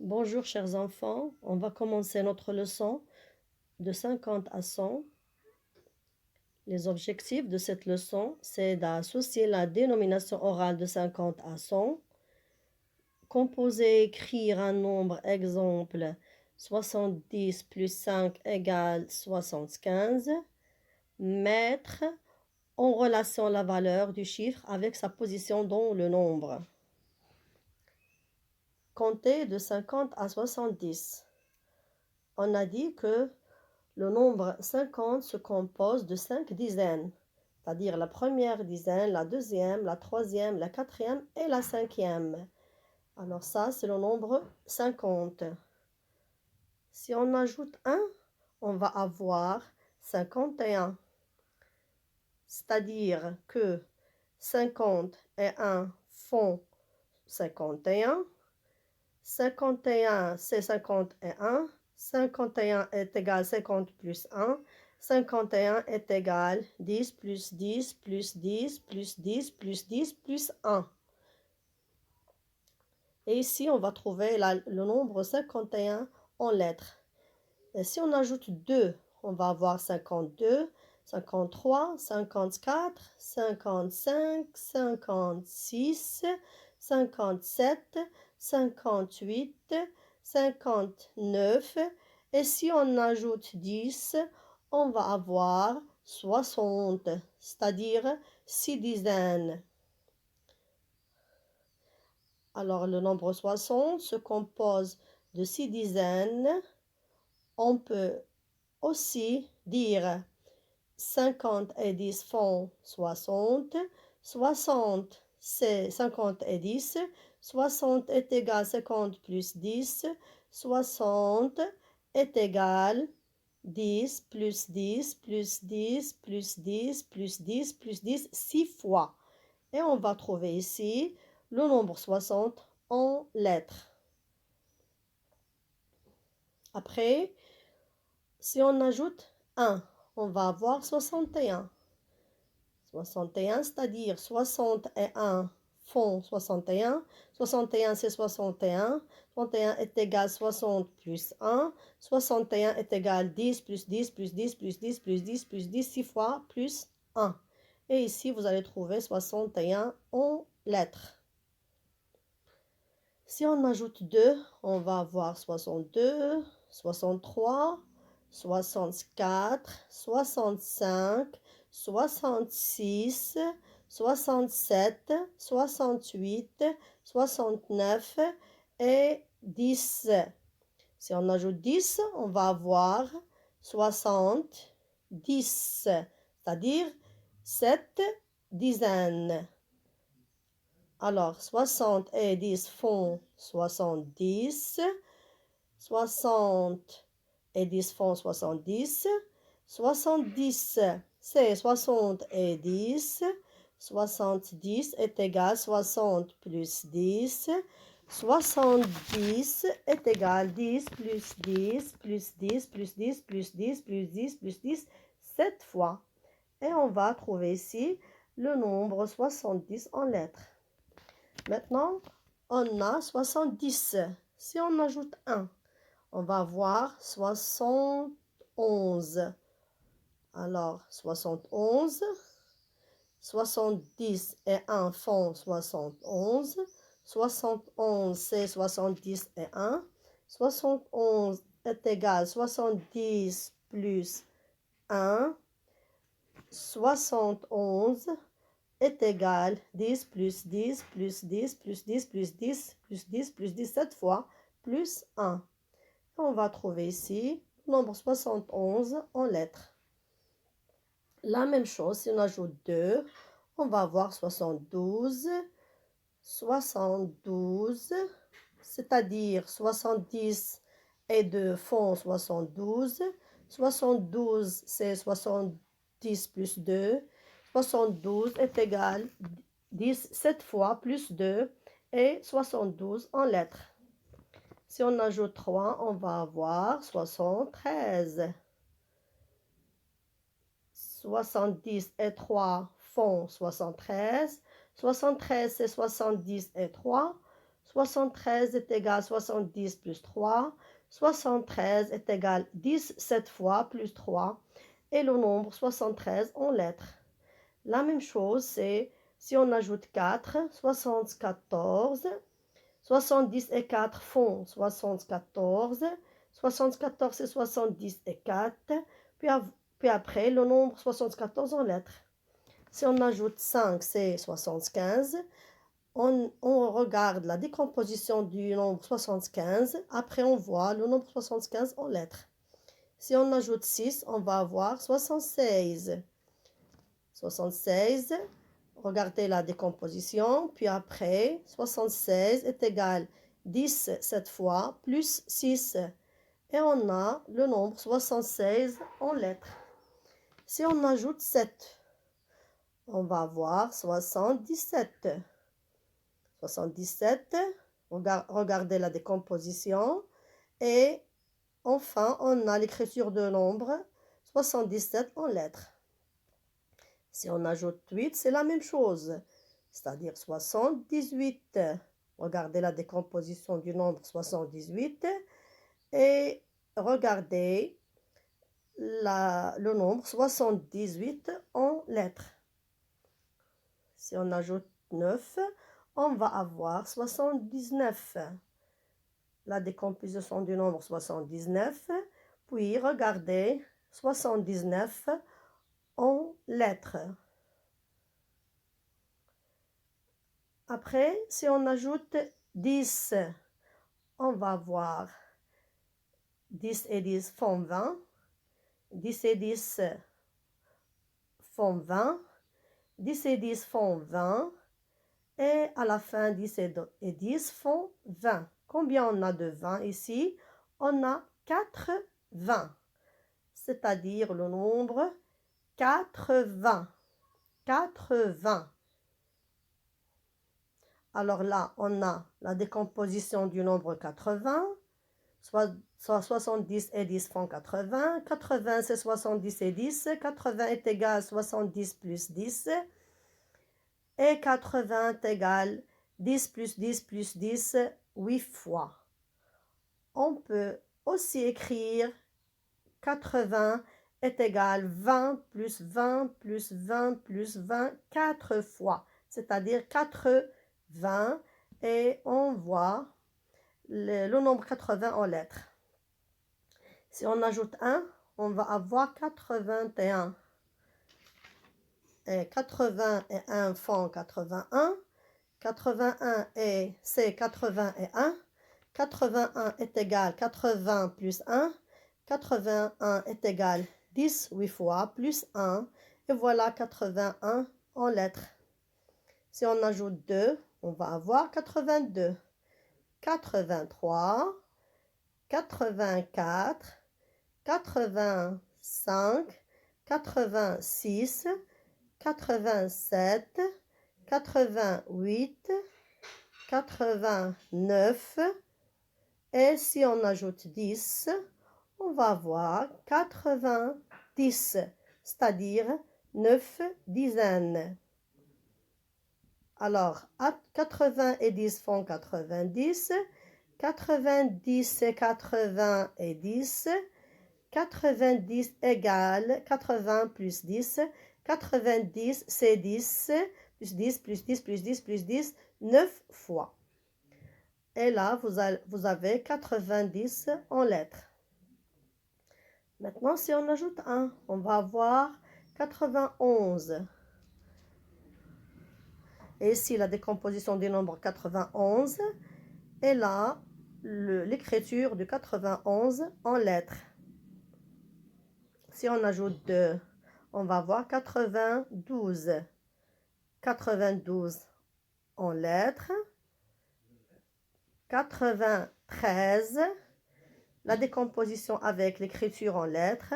Bonjour chers enfants, on va commencer notre leçon de 50 à 100. Les objectifs de cette leçon, c'est d'associer la dénomination orale de 50 à 100, composer et écrire un nombre exemple 70 plus 5 égale 75, mettre en relation la valeur du chiffre avec sa position dans le nombre. Compter de 50 à 70. On a dit que le nombre 50 se compose de 5 dizaines, c'est-à-dire la première dizaine, la deuxième, la troisième, la quatrième et la cinquième. Alors ça, c'est le nombre 50. Si on ajoute 1, on va avoir 51. C'est-à-dire que 50 et 1 font 51. 51, c'est 51. 51 est égal à 50 plus 1. 51 est égal à 10 plus 10 plus 10 plus 10 plus 10 plus 1. Et ici, on va trouver le nombre 51 en lettres. Et si on ajoute 2, on va avoir 52, 53, 54, 55, 56, 57, 58, 59. Et si on ajoute 10, on va avoir 60, c'est-à-dire 6 dizaines. Alors, le nombre 60 se compose de 6 dizaines. On peut aussi dire 50 et 10 font 60. 60, c'est 50 et 10. 60 est égal à 50 plus 10. 60 est égal à 10 plus 10 plus 10 plus 10 plus 10 plus 10, 6 fois. Et on va trouver ici le nombre 60 en lettres. Après, si on ajoute 1, on va avoir 61. 61, c'est-à-dire 60 et 1 font 61. 61, c'est 61. 61 est égal à 60 plus 1. 61 est égal à 10 plus 10 plus 10 plus 10 plus 10 plus 10, 6 fois plus 1. Et ici, vous allez trouver 61 en lettres. Si on ajoute 2, on va avoir 62, 63, 64, 65, 66, 67, 68, 69 et 10. Si on ajoute 10, on va avoir 70, c'est-à-dire 7 dizaines. Alors, 60 et 10 font 70. 60 et 10 font 70. 70, c'est 60 et 10. 70 est égal à 60 plus 10. 70 est égal à 10 plus 10 plus 10 plus 10 plus 10 plus 10 plus 10, 7 fois. Et on va trouver ici le nombre 70 en lettres. Maintenant, on a 70. Si on ajoute 1, on va avoir 71. Alors, 71, 70 et 1 font 71. 71, c'est 70 et 1. 71 est égal à 70 plus 1. 71 est égal à 10 plus 10 plus 10 plus 10 plus 10 plus 10 plus 10, 7 fois plus 1. On va trouver ici le nombre 71 en lettres. La même chose, si on ajoute 2, on va avoir 72, 72, c'est-à-dire 70 et 2 font 72. 72, c'est 70 plus 2. 72 est égal à 10, 7 fois plus 2 et 72 en lettres. Si on ajoute 3, on va avoir 73. 70 et 3 font 73. 73, c'est 70 et 3. 73 est égal à 70 plus 3. 73 est égal à 10 7 fois plus 3. Et le nombre 73 en lettres. La même chose, c'est si on ajoute 4, 74. 70 et 4 font 74. 74 et 70 et 4. Puis après, le nombre 74 en lettres. Si on ajoute 5, c'est 75. On regarde la décomposition du nombre 75. Après, on voit le nombre 75 en lettres. Si on ajoute 6, on va avoir 76. 76, regardez la décomposition. Puis après, 76 est égal à 10 cette fois plus 6. Et on a le nombre 76 en lettres. Si on ajoute 7, on va avoir 77. 77, regardez la décomposition. Et enfin, on a l'écriture de nombre 77 en lettres. Si on ajoute 8, c'est la même chose, c'est-à-dire 78. Regardez la décomposition du nombre 78 et regardez le nombre 78 en lettres. Si on ajoute 9, on va avoir 79. La décomposition du nombre 79, puis regardez 79 en lettres. Après, si on ajoute 10, on va voir 10 et 10 font 20. 10 et 10 font 20. 10 et 10 font 20. Et à la fin, 10 et 10 font 20. Combien on a de 20 ici? On a 80. C'est-à-dire le nombre 80. 80. Alors là, on a la décomposition du nombre 80. Soit 70 et 10 font 80. 80, c'est 70 et 10. 80 est égal à 70 plus 10. Et 80 est égal 10 plus 10 plus 10, 8 fois. On peut aussi écrire 80 est égal 20 plus 20 plus 20 plus 20, 4 fois. C'est-à-dire 80 et on voit le nombre 80 en lettres. Si on ajoute 1, on va avoir 81. Et 81 font 81. 81 c'est 81. 81 est égal 80 plus 1. 81 est égal 10 8 fois plus 1. Et voilà 81 en lettres. Si on ajoute 2, on va avoir 82. 83, 84, 85, 86, 87, 88, 89. Et si on ajoute 10, on va avoir 90, c'est-à-dire 9 dizaines. Alors, 80 et 10 font 90. 90 et 80 et 10. 90 égale 80 plus 10. 90 c'est 10 plus 10 plus 10 plus 10 plus 10, 9 fois. Et là, vous avez 90 en lettres. Maintenant, si on ajoute 1, on va avoir 91. Et ici, la décomposition du nombre 91. Et là, l'écriture du 91 en lettres. Si on ajoute 2, on va avoir 92. 92 en lettres. 93. La décomposition avec l'écriture en lettres.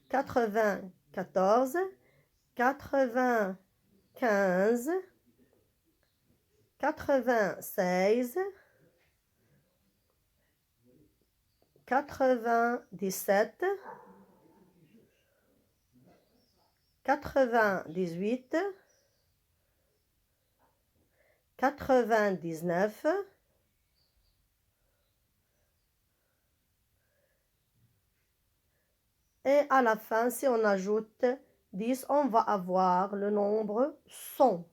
94. 95. 96. 97. 98. 99. Et à la fin, si on ajoute 10, on va avoir le nombre 100.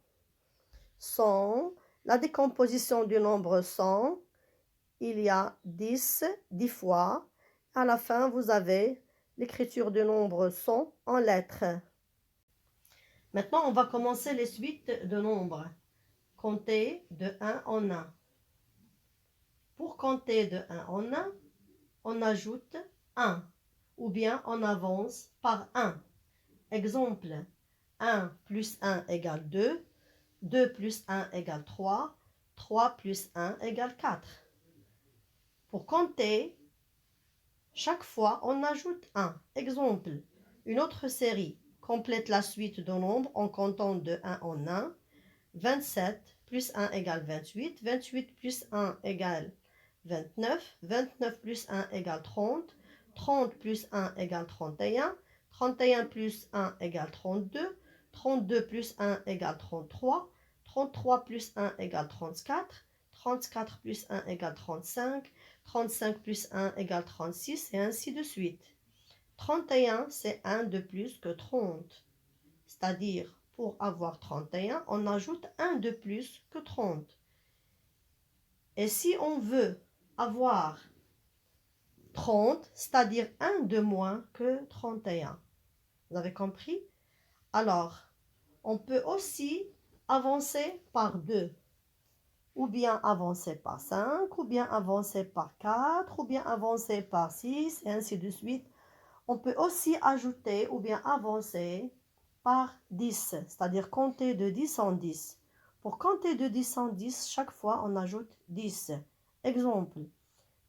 100, la décomposition du nombre 100, il y a 10 fois. À la fin, vous avez l'écriture du nombre 100 en lettres. Maintenant, on va commencer les suites de nombres. Compter de 1 en 1. Pour compter de 1 en 1, on ajoute 1 ou bien on avance par 1. Exemple, 1 plus 1 égale 2, 2 plus 1 égale 3, 3 plus 1 égale 4. Pour compter, chaque fois, on ajoute 1. Exemple, une autre série complète la suite de nombres en comptant de 1 en 1. 27 plus 1 égale 28. 28 plus 1 égale 29. 29 plus 1 égale 30. 30 plus 1 égale 31. 31 plus 1 égale 32. 32 plus 1 égale 33. 33 plus 1 égale 34. 34 plus 1 égale 35. 35 plus 1 égale 36 et ainsi de suite. 31, c'est 1 de plus que 30. C'est-à-dire, pour avoir 31, on ajoute 1 de plus que 30. Et si on veut avoir 30, c'est-à-dire 1 de moins que 31. Vous avez compris? Alors, on peut aussi avancer par 2. Ou bien avancer par 5, ou bien avancer par 4, ou bien avancer par 6, et ainsi de suite. On peut aussi ajouter ou bien avancer par 10, c'est-à-dire compter de 10 en 10. Pour compter de 10 en 10, chaque fois on ajoute 10. Exemple,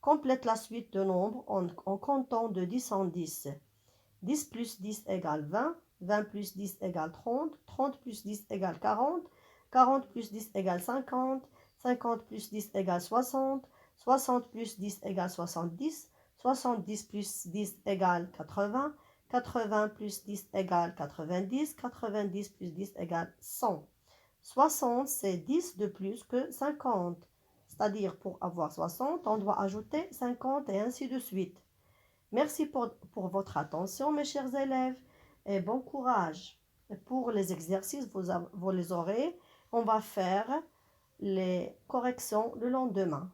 complète la suite de nombres en comptant de 10 en 10. 10 plus 10 égale 20, 20 plus 10 égale 30, 30 plus 10 égale 40, 40 plus 10 égale 50, 50 plus 10 égale 60, 60 plus 10 égale 70, 70 plus 10 égale 80, 80 plus 10 égale 90, 90 plus 10 égale 100. 60, c'est 10 de plus que 50. C'est-à-dire, pour avoir 60, on doit ajouter 50 et ainsi de suite. Merci pour votre attention, mes chers élèves, et bon courage. Pour les exercices, vous les aurez. On va faire les corrections le lendemain.